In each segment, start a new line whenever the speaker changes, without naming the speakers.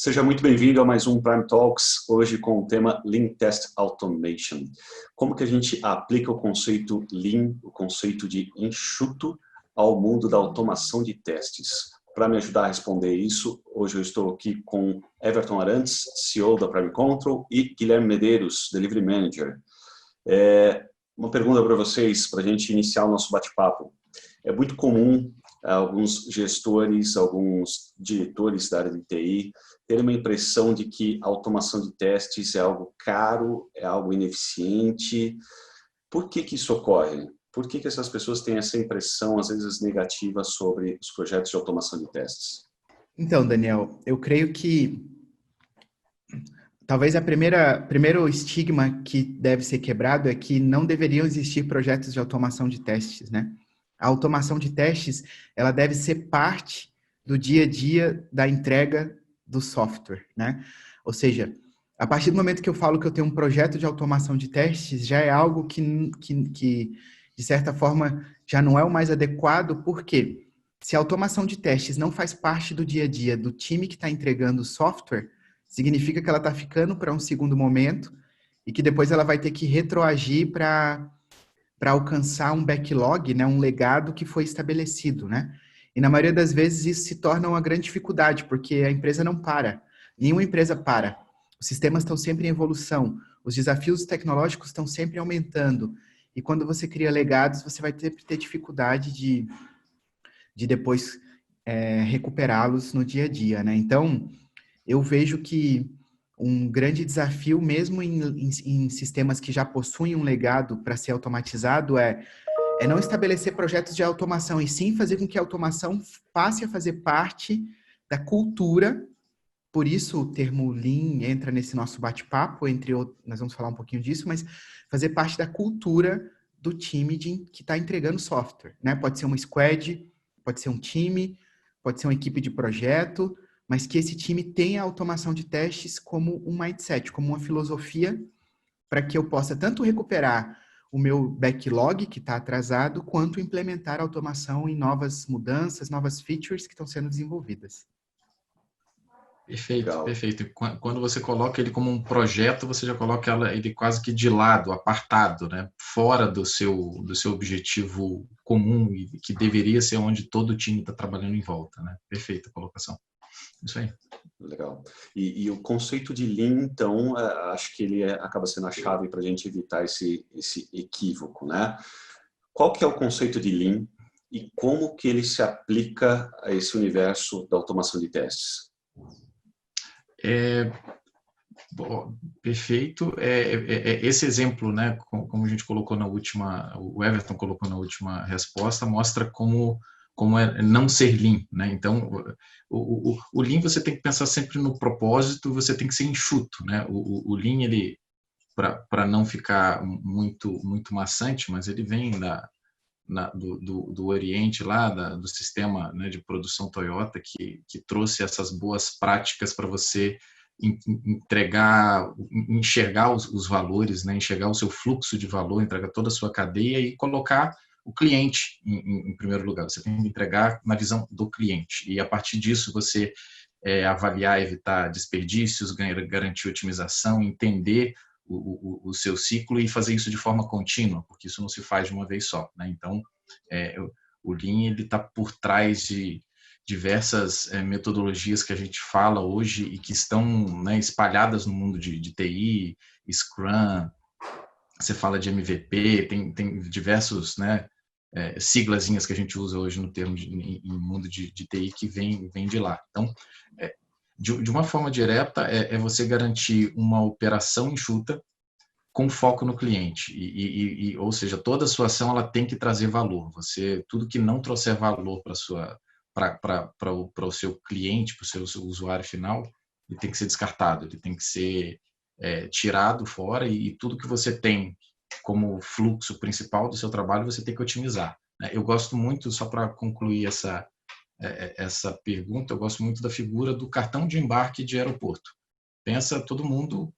Seja muito bem-vindo a mais um Prime Talks, hoje com o tema Lean Test Automation. Como que a gente aplica o conceito Lean, o conceito de enxuto, ao mundo da automação de testes? Para me ajudar a responder isso, hoje eu estou aqui com Everton Arantes, CEO da Prime Control, e Guilherme Medeiros, Delivery Manager. Uma pergunta para vocês, para a gente iniciar o nosso bate-papo. É muito comum alguns gestores, alguns diretores da área de TI terem uma impressão de que a automação de testes é algo caro, é algo ineficiente. Por que que isso ocorre? Por que que essas pessoas têm essa impressão, às vezes negativa, sobre os projetos de automação de testes?
Então, Daniel, eu creio que talvez primeiro estigma que deve ser quebrado é que não deveriam existir projetos de automação de testes, né? A automação de testes, ela deve ser parte do dia a dia da entrega do software, né? Ou seja, a partir do momento que eu falo que eu tenho um projeto de automação de testes, já é algo que de certa forma, já não é o mais adequado, porque se a automação de testes não faz parte do dia a dia do time que está entregando o software, significa que ela está ficando para um segundo momento e que depois ela vai ter que retroagir para alcançar um backlog, né, um legado que foi estabelecido, né? E na maioria das vezes isso se torna uma grande dificuldade, porque a empresa não para. Nenhuma empresa para. Os sistemas estão sempre em evolução, os desafios tecnológicos estão sempre aumentando. E quando você cria legados, você vai ter dificuldade de depois recuperá-los no dia a dia, né? Então, eu vejo que um grande desafio, mesmo em sistemas que já possuem um legado para ser automatizado, é não estabelecer projetos de automação, e sim fazer com que a automação passe a fazer parte da cultura. Por isso o termo Lean entra nesse nosso bate-papo, entre outros, nós vamos falar um pouquinho disso, mas fazer parte da cultura do time que está entregando software, né? Pode ser uma squad, pode ser um time, pode ser uma equipe de projeto, mas que esse time tenha a automação de testes como um mindset, como uma filosofia, para que eu possa tanto recuperar o meu backlog que está atrasado, quanto implementar a automação em novas mudanças, novas features que estão sendo desenvolvidas.
Perfeito,
Legal.
perfeito. Quando você coloca ele como um projeto, você já coloca ele quase que de lado, apartado, né? Fora do seu objetivo comum e que deveria ser onde todo o time está trabalhando em volta, né? Perfeita colocação. Isso aí.
Legal. E o conceito de Lean, então, acho que ele acaba sendo a chave para a gente evitar esse equívoco, né? Qual que é o conceito de Lean e como que ele se aplica a esse universo da automação de testes?
Bom, perfeito. Esse exemplo, né, como a gente colocou na última, o Everton colocou na última resposta, mostra como é não ser Lean, né? Então, o Lean você tem que pensar sempre no propósito, você tem que ser enxuto, né? O Lean, ele, para não ficar muito maçante, mas ele vem do Oriente lá, do sistema, né, de produção Toyota que trouxe essas boas práticas para você enxergar os valores, né, enxergar o seu fluxo de valor, entregar toda a sua cadeia e colocar o cliente em primeiro lugar. Você tem que entregar na visão do cliente e a partir disso você avaliar, evitar desperdícios, garantir otimização, entender o seu ciclo e fazer isso de forma contínua, porque isso não se faz de uma vez só, né? Então, o Lean está por trás de diversas metodologias que a gente fala hoje e que estão, né, espalhadas no mundo de TI, Scrum, você fala de MVP, tem diversos, né, siglazinhas que a gente usa hoje no termo em mundo de TI que vem de lá. Então, de uma forma direta, é você garantir uma operação enxuta com foco no cliente. Ou seja, toda a sua ação ela tem que trazer valor. Tudo que não trouxer valor para o seu cliente, para o seu usuário final, ele tem que ser descartado, ele tem que ser tirado fora e tudo que você tem como fluxo principal do seu trabalho, você tem que otimizar. Eu gosto muito, só para concluir essa pergunta, eu gosto muito da figura do cartão de embarque de aeroporto. Pensa todo mundo,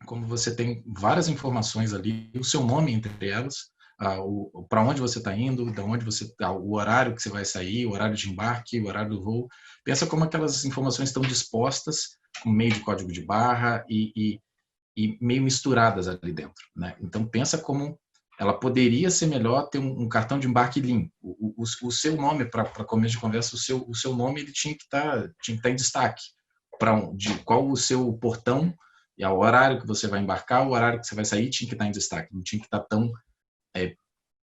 como você tem várias informações ali, o seu nome entre elas, para onde você está indo, da onde você tá, o horário que você vai sair, o horário de embarque, o horário do voo. Pensa como aquelas informações estão dispostas com meio de código de barra e meio misturadas ali dentro, né? Então pensa como ela poderia ser melhor ter um cartão de embarque Lean. O seu nome, para começo de conversa, o seu nome ele tinha que estar em destaque. De qual o seu portão e o horário que você vai embarcar, o horário que você vai sair tinha que estar em destaque. Não tinha que estar tão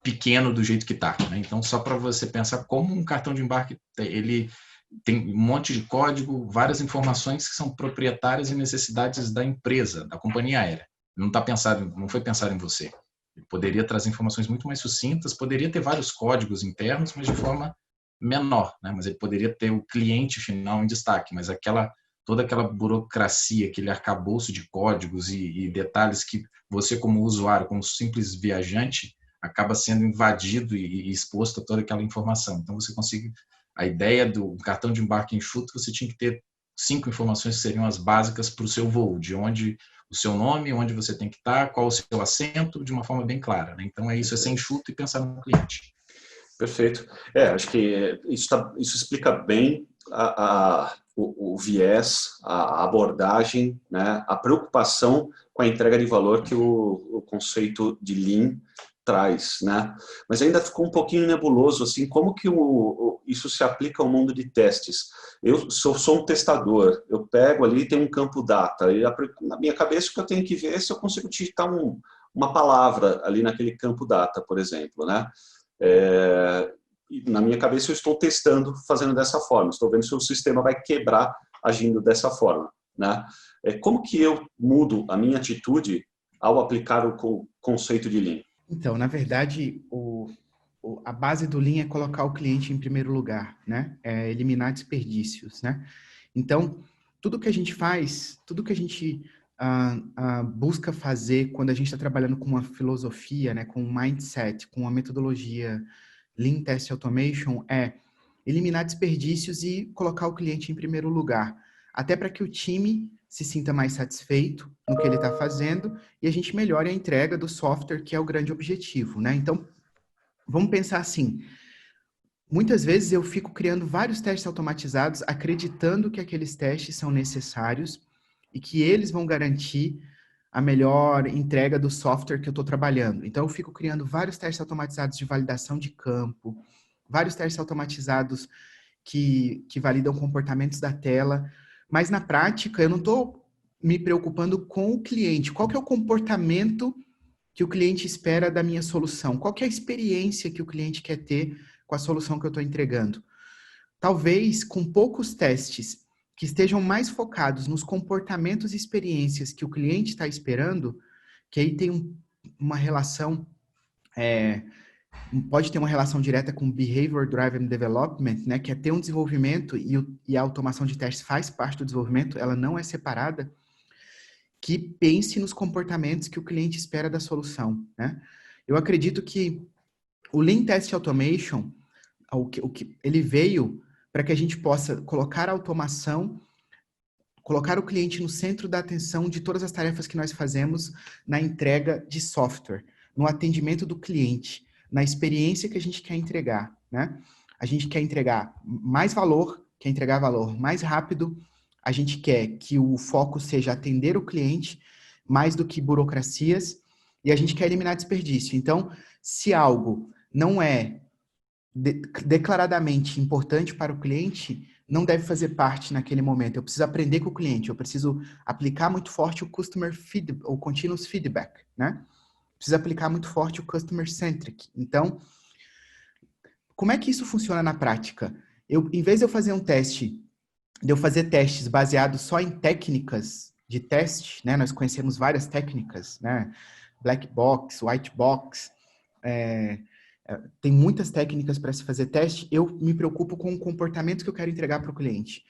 pequeno do jeito que está, né? Então, só para você pensar como um cartão de embarque, ele tem um monte de código, várias informações que são proprietárias e necessidades da empresa, da companhia aérea. Não foi pensado em você. Ele poderia trazer informações muito mais sucintas, poderia ter vários códigos internos, mas de forma menor, né? Mas ele poderia ter o cliente final em destaque, mas toda aquela burocracia, aquele arcabouço de códigos e detalhes que você, como usuário, como simples viajante, acaba sendo invadido e exposto a toda aquela informação. Então, você consegue... A ideia do cartão de embarque enxuto, você tinha que ter 5 informações que seriam as básicas para o seu voo, de onde o seu nome, onde você tem que estar, qual o seu assento, de uma forma bem clara, né? Então, é ser enxuto e pensar no cliente.
Perfeito. Acho que isso explica bem o viés, a abordagem, né, a preocupação com a entrega de valor que o conceito de Lean traz, né? Mas ainda ficou um pouquinho nebuloso, assim, como que isso se aplica ao mundo de testes. Eu sou um testador, eu pego ali, tem um campo data, e na minha cabeça o que eu tenho que ver é se eu consigo digitar uma palavra ali naquele campo data, por exemplo, né? Na minha cabeça eu estou testando fazendo dessa forma, estou vendo se o sistema vai quebrar agindo dessa forma, né? Como que eu mudo a minha atitude ao aplicar o conceito de Lean?
Então, na verdade, a base do Lean é colocar o cliente em primeiro lugar, né? É eliminar desperdícios, né? Então, tudo que a gente faz, tudo que a gente busca fazer quando a gente está trabalhando com uma filosofia, né, com um mindset, com uma metodologia Lean Test Automation, é eliminar desperdícios e colocar o cliente em primeiro lugar, até para que o time se sinta mais satisfeito no que ele está fazendo e a gente melhore a entrega do software, que é o grande objetivo, né? Então, vamos pensar assim, muitas vezes eu fico criando vários testes automatizados, acreditando que aqueles testes são necessários e que eles vão garantir a melhor entrega do software que eu estou trabalhando. Então, eu fico criando vários testes automatizados de validação de campo, vários testes automatizados que validam comportamentos da tela, mas na prática eu não estou me preocupando com o cliente. Qual que é o comportamento que o cliente espera da minha solução? Qual que é a experiência que o cliente quer ter com a solução que eu estou entregando? Talvez com poucos testes que estejam mais focados nos comportamentos e experiências que o cliente está esperando, que aí tem uma relação... pode ter uma relação direta com Behavior Driven Development, né, que é ter um desenvolvimento e a automação de testes faz parte do desenvolvimento, ela não é separada, que pense nos comportamentos que o cliente espera da solução, né? Eu acredito que o Lean Test Automation, ele veio para que a gente possa colocar a automação, colocar o cliente no centro da atenção de todas as tarefas que nós fazemos na entrega de software, no atendimento do cliente, na experiência que a gente quer entregar, né? A gente quer entregar mais valor, quer entregar valor mais rápido, a gente quer que o foco seja atender o cliente mais do que burocracias e a gente quer eliminar desperdício. Então, se algo não é declaradamente importante para o cliente, não deve fazer parte naquele momento. Eu preciso aprender com o cliente, eu preciso aplicar muito forte o Customer Feedback, ou Continuous Feedback, né? Preciso aplicar muito forte o Customer Centric. Então, como é que isso funciona na prática? Em vez de eu fazer de eu fazer testes baseados só em técnicas de teste, né? Nós conhecemos várias técnicas, né? Black box, white box, tem muitas técnicas para se fazer teste. Eu me preocupo com o comportamento que eu quero entregar para o cliente.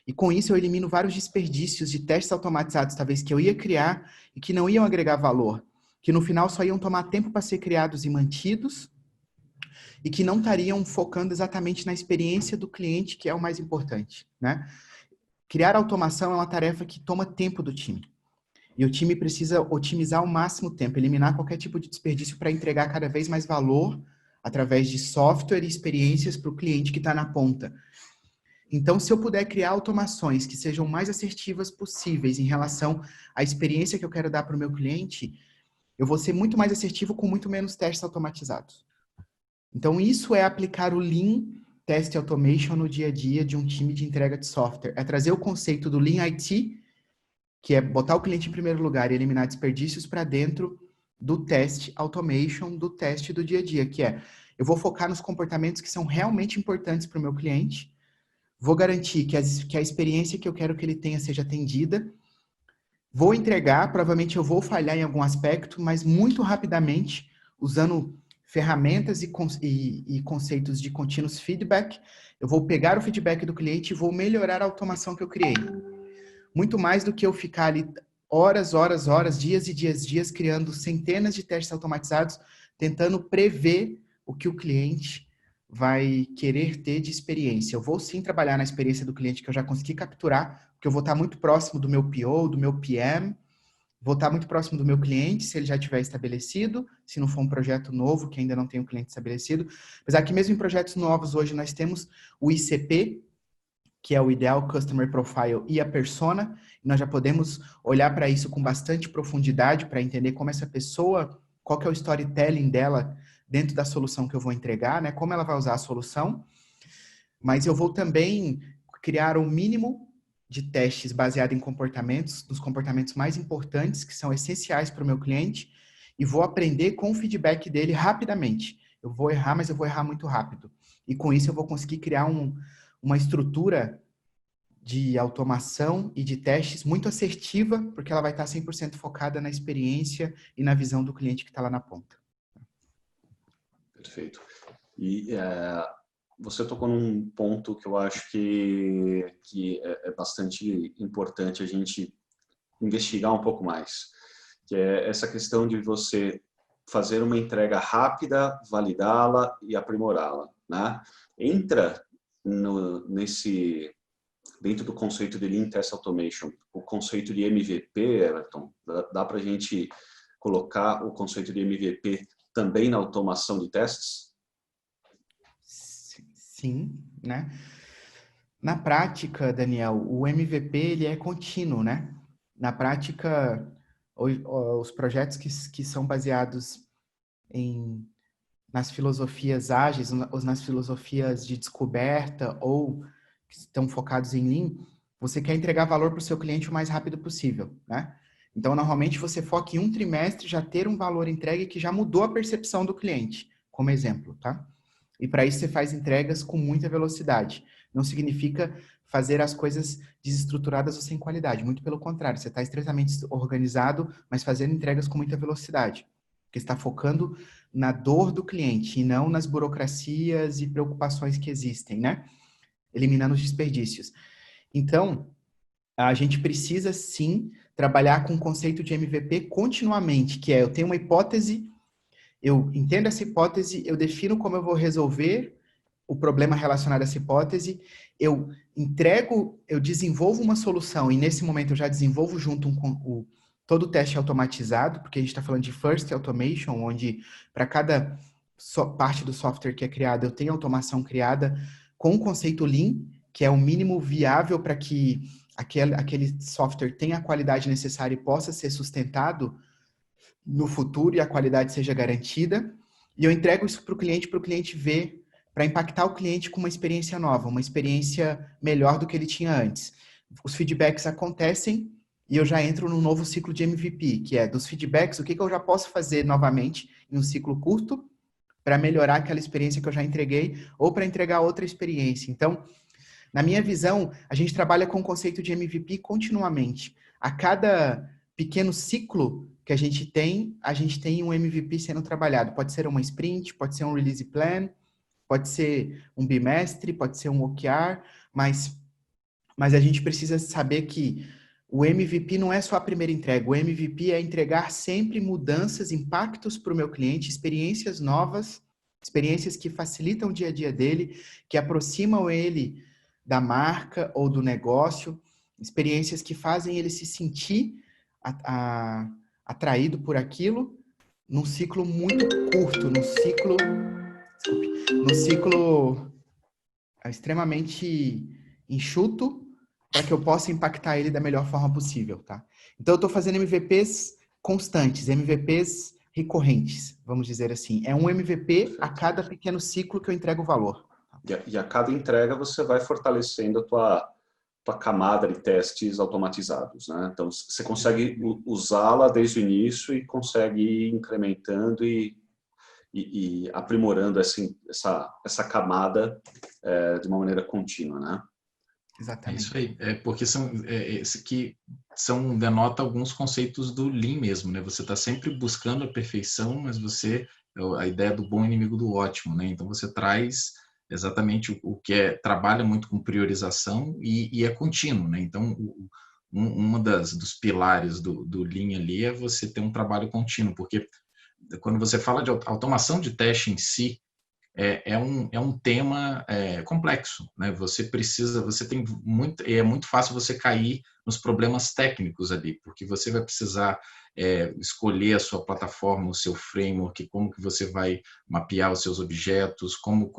E com isso eu elimino vários desperdícios de testes automatizados, talvez que eu ia criar e que não iam agregar valor, que no final só iam tomar tempo para ser criados e mantidos, e que não estariam focando exatamente na experiência do cliente, que é o mais importante, né? Criar automação é uma tarefa que toma tempo do time. E o time precisa otimizar ao máximo o tempo, eliminar qualquer tipo de desperdício para entregar cada vez mais valor através de software e experiências para o cliente que está na ponta. Então, se eu puder criar automações que sejam mais assertivas possíveis em relação à experiência que eu quero dar para o meu cliente, eu vou ser muito mais assertivo com muito menos testes automatizados. Então, isso é aplicar o Lean Test Automation no dia a dia de um time de entrega de software. É trazer o conceito do Lean IT, que é botar o cliente em primeiro lugar e eliminar desperdícios para dentro do teste automation, do teste do dia a dia, que é, eu vou focar nos comportamentos que são realmente importantes para o meu cliente, vou garantir que a experiência que eu quero que ele tenha seja atendida, vou entregar, provavelmente eu vou falhar em algum aspecto, mas muito rapidamente, usando ferramentas e conceitos de continuous feedback, eu vou pegar o feedback do cliente e vou melhorar a automação que eu criei. Muito mais do que eu ficar ali horas, dias e dias, criando centenas de testes automatizados, tentando prever o que o cliente vai querer ter de experiência. Eu vou sim trabalhar na experiência do cliente que eu já consegui capturar, porque eu vou estar muito próximo do meu PO, do meu PM, vou estar muito próximo do meu cliente, se ele já tiver estabelecido, se não for um projeto novo, que ainda não tem um cliente estabelecido. Apesar que mesmo em projetos novos, hoje nós temos o ICP, que é o Ideal Customer Profile e a Persona, e nós já podemos olhar para isso com bastante profundidade, para entender como essa pessoa, qual que é o storytelling dela dentro da solução que eu vou entregar, né? Como ela vai usar a solução. Mas eu vou também criar um mínimo de testes baseado em comportamentos, nos comportamentos mais importantes, que são essenciais para o meu cliente, e vou aprender com o feedback dele rapidamente. Eu vou errar, mas eu vou errar muito rápido. E com isso eu vou conseguir criar uma estrutura de automação e de testes muito assertiva, porque ela vai estar 100% focada na experiência e na visão do cliente que está lá na ponta.
Perfeito. E você tocou num ponto que eu acho que é bastante importante a gente investigar um pouco mais, que é essa questão de você fazer uma entrega rápida, validá-la e aprimorá-la, né? Entra dentro do conceito de Lean Test Automation, o conceito de MVP, Everton, dá para a gente colocar o conceito de MVP também na automação de testes?
Sim, né? Na prática, Daniel, o MVP ele é contínuo, né? Na prática, os projetos que são baseados nas filosofias ágeis, ou nas filosofias de descoberta, ou que estão focados em Lean, você quer entregar valor para o seu cliente o mais rápido possível, né? Então, normalmente, você foca em um trimestre já ter um valor entregue que já mudou a percepção do cliente, como exemplo, tá? E para isso você faz entregas com muita velocidade. Não significa fazer as coisas desestruturadas ou sem qualidade. Muito pelo contrário, você está estritamente organizado, mas fazendo entregas com muita velocidade. Porque está focando na dor do cliente e não nas burocracias e preocupações que existem, né? Eliminando os desperdícios. Então, a gente precisa sim trabalhar com o conceito de MVP continuamente, que é eu tenho uma hipótese, eu entendo essa hipótese, eu defino como eu vou resolver o problema relacionado a essa hipótese, eu desenvolvo uma solução e nesse momento eu já desenvolvo junto todo o teste automatizado, porque a gente está falando de First Automation, onde para cada parte do software que é criada, eu tenho automação criada com o conceito Lean, que é o mínimo viável para que aquele software tenha a qualidade necessária e possa ser sustentado no futuro e a qualidade seja garantida. E eu entrego isso para o cliente ver, para impactar o cliente com uma experiência nova, uma experiência melhor do que ele tinha antes. Os feedbacks acontecem e eu já entro num novo ciclo de MVP, que é dos feedbacks, o que eu já posso fazer novamente em um ciclo curto para melhorar aquela experiência que eu já entreguei ou para entregar outra experiência. Então, na minha visão, a gente trabalha com o conceito de MVP continuamente. A cada pequeno ciclo que a gente tem um MVP sendo trabalhado. Pode ser uma sprint, pode ser um release plan, pode ser um bimestre, pode ser um OKR, mas a gente precisa saber que o MVP não é só a primeira entrega. O MVP é entregar sempre mudanças, impactos para o meu cliente, experiências novas, experiências que facilitam o dia a dia dele, que aproximam ele da marca ou do negócio, experiências que fazem ele se sentir atraído por aquilo num ciclo muito curto, num ciclo extremamente enxuto, para que eu possa impactar ele da melhor forma possível, tá? Então, eu estou fazendo MVPs constantes, MVPs recorrentes, vamos dizer assim. É um MVP a cada pequeno ciclo que eu entrego valor.
E a cada entrega você vai fortalecendo a tua camada de testes automatizados, né? Então, você consegue usá-la desde o início e consegue ir incrementando e aprimorando essa camada de uma maneira contínua, né?
Exatamente.
É isso aí, porque denota alguns conceitos do Lean mesmo, né? Você está sempre buscando a perfeição, mas a ideia do bom inimigo do ótimo, né? Então você traz exatamente o que trabalha muito com priorização e é contínuo, né? Então dos pilares do Lean ali é você ter um trabalho contínuo, porque quando você fala de automação de teste em si, é um tema complexo, né? É muito fácil você cair nos problemas técnicos ali, porque você vai precisar escolher a sua plataforma, o seu framework, como que você vai mapear os seus objetos, como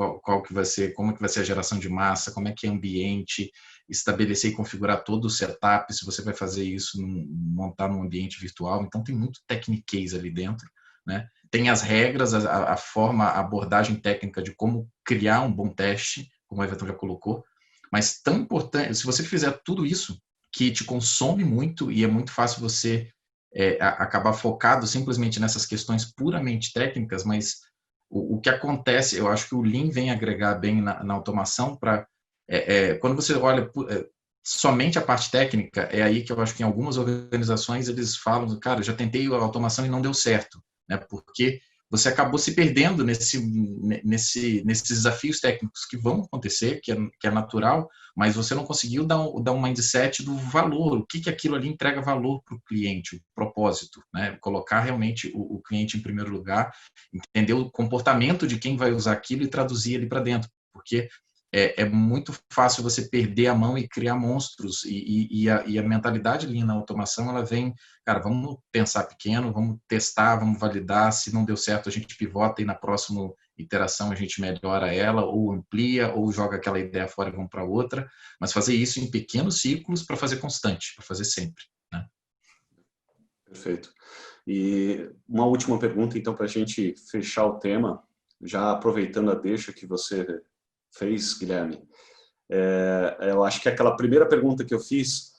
que vai ser a geração de massa, como é que é o ambiente, estabelecer e configurar todo o setup, se você vai fazer isso, montar num ambiente virtual. Então tem muito techniquez ali dentro, né? Tem as regras, a forma, a abordagem técnica de como criar um bom teste, como o Everton já colocou, mas tão importante, se você fizer tudo isso, que te consome muito e é muito fácil você acabar focado simplesmente nessas questões puramente técnicas, mas o que acontece, eu acho que o Lean vem agregar bem na automação para quando você olha somente a parte técnica, é aí que eu acho que em algumas organizações eles falam, cara, já tentei a automação e não deu certo, né? Porque você acabou se perdendo nesses desafios técnicos que vão acontecer, que é natural, mas você não conseguiu dar um mindset do valor, o que aquilo ali entrega valor para o cliente, o propósito, né? Colocar realmente o cliente em primeiro lugar, entender o comportamento de quem vai usar aquilo e traduzir ele para dentro, porque é muito fácil você perder a mão e criar monstros, e a mentalidade ali na automação, ela vem, cara, vamos pensar pequeno, vamos testar, vamos validar, se não deu certo a gente pivota e na próxima iteração a gente melhora ela, ou amplia, ou joga aquela ideia fora e vamos para outra, mas fazer isso em pequenos ciclos para fazer constante, para fazer sempre, né?
Perfeito. E uma última pergunta, então, para a gente fechar o tema, já aproveitando a deixa que você fez, Guilherme. Eu acho que aquela primeira pergunta que eu fiz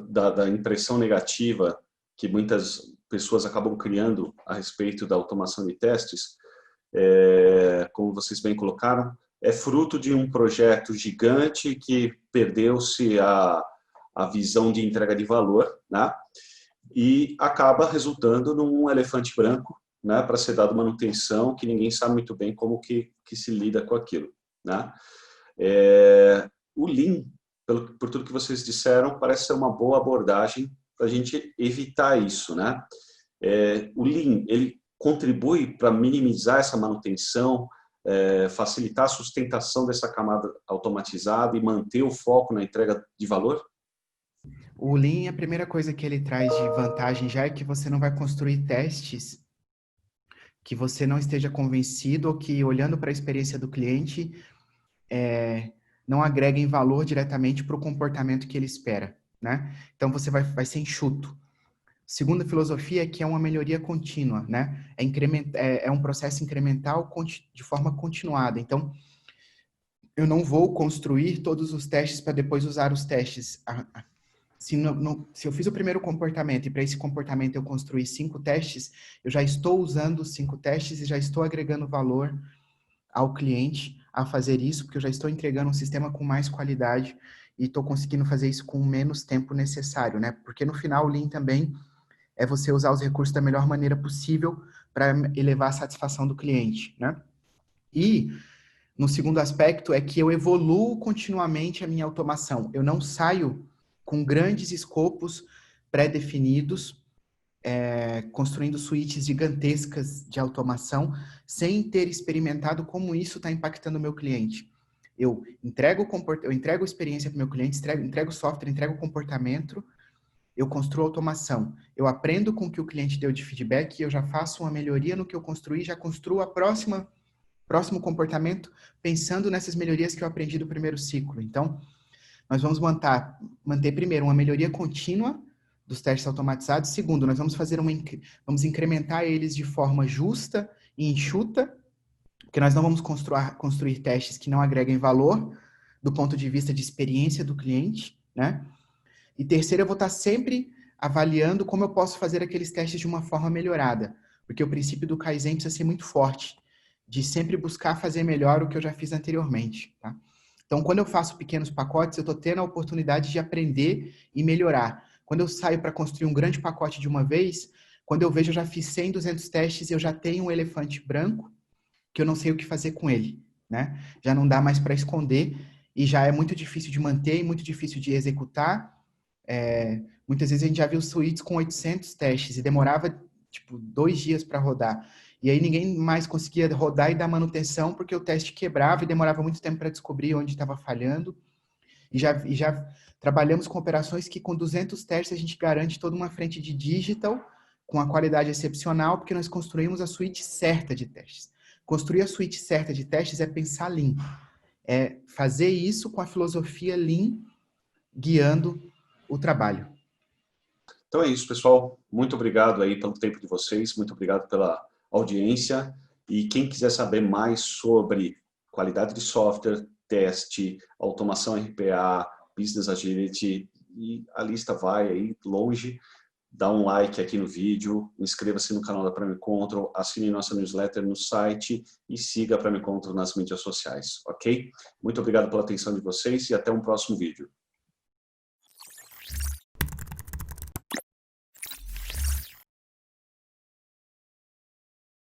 da impressão negativa que muitas pessoas acabam criando a respeito da automação de testes, como vocês bem colocaram, é fruto de um projeto gigante que perdeu-se a visão de entrega de valor, né? E acaba resultando num elefante branco, né, para ser dado manutenção, que ninguém sabe muito bem como que se lida com aquilo, né? O Lean, por tudo que vocês disseram, parece ser uma boa abordagem para a gente evitar isso, né? O Lean, ele contribui para minimizar essa manutenção, facilitar a sustentação dessa camada automatizada e manter o foco na entrega de valor?
O Lean, a primeira coisa que ele traz de vantagem já é que você não vai construir testes que você não esteja convencido ou que, olhando para a experiência do cliente, não agreguem valor diretamente para o comportamento que ele espera, né? Então, você vai ser enxuto. Segunda filosofia é que é uma melhoria contínua, né? É um processo incremental de forma continuada. Então, eu não vou construir todos os testes para depois usar os testes. Se eu fiz o primeiro comportamento e para esse comportamento eu construí 5 testes, eu já estou usando os 5 testes e já estou agregando valor ao cliente a fazer isso, porque eu já estou entregando um sistema com mais qualidade e estou conseguindo fazer isso com menos tempo necessário, né? Porque no final o Lean também é você usar os recursos da melhor maneira possível para elevar a satisfação do cliente, né? E no segundo aspecto é que eu evoluo continuamente a minha automação. Eu não saio com grandes escopos pré-definidos, construindo suítes gigantescas de automação, sem ter experimentado como isso está impactando o meu cliente. Eu entrego experiência para o meu cliente, entrego software, entrego comportamento, eu construo automação, eu aprendo com o que o cliente deu de feedback, eu já faço uma melhoria no que eu construí, já construo a próximo comportamento pensando nessas melhorias que eu aprendi do primeiro ciclo. Então, nós vamos manter primeiro uma melhoria contínua dos testes automatizados. Segundo, nós vamos vamos incrementar eles de forma justa e enxuta, porque nós não vamos construir testes que não agreguem valor do ponto de vista de experiência do cliente, né? E terceiro, eu vou estar sempre avaliando como eu posso fazer aqueles testes de uma forma melhorada, porque o princípio do Kaizen precisa ser muito forte, de sempre buscar fazer melhor o que eu já fiz anteriormente, tá? Então, quando eu faço pequenos pacotes, eu estou tendo a oportunidade de aprender e melhorar. Quando eu saio para construir um grande pacote de uma vez, quando eu vejo, eu já fiz 100, 200 testes, eu já tenho um elefante branco que eu não sei o que fazer com ele, né? Já não dá mais para esconder e já é muito difícil de manter e muito difícil de executar. Muitas vezes a gente já viu suítes com 800 testes e demorava, tipo, 2 dias para rodar. E aí ninguém mais conseguia rodar e dar manutenção porque o teste quebrava e demorava muito tempo para descobrir onde estava falhando. E já trabalhamos com operações que com 200 testes a gente garante toda uma frente de digital com a qualidade excepcional, porque nós construímos a suíte certa de testes. Construir a suíte certa de testes é pensar Lean. É fazer isso com a filosofia Lean guiando o trabalho.
Então é isso, pessoal. Muito obrigado aí pelo tempo de vocês, muito obrigado pela audiência. E quem quiser saber mais sobre qualidade de software, teste, automação RPA, Business Agility, e a lista vai aí longe, dá um like aqui no vídeo, inscreva-se no canal da Prime Control, assine nossa newsletter no site e siga a Prime Control nas mídias sociais, ok? Muito obrigado pela atenção de vocês e até um próximo vídeo.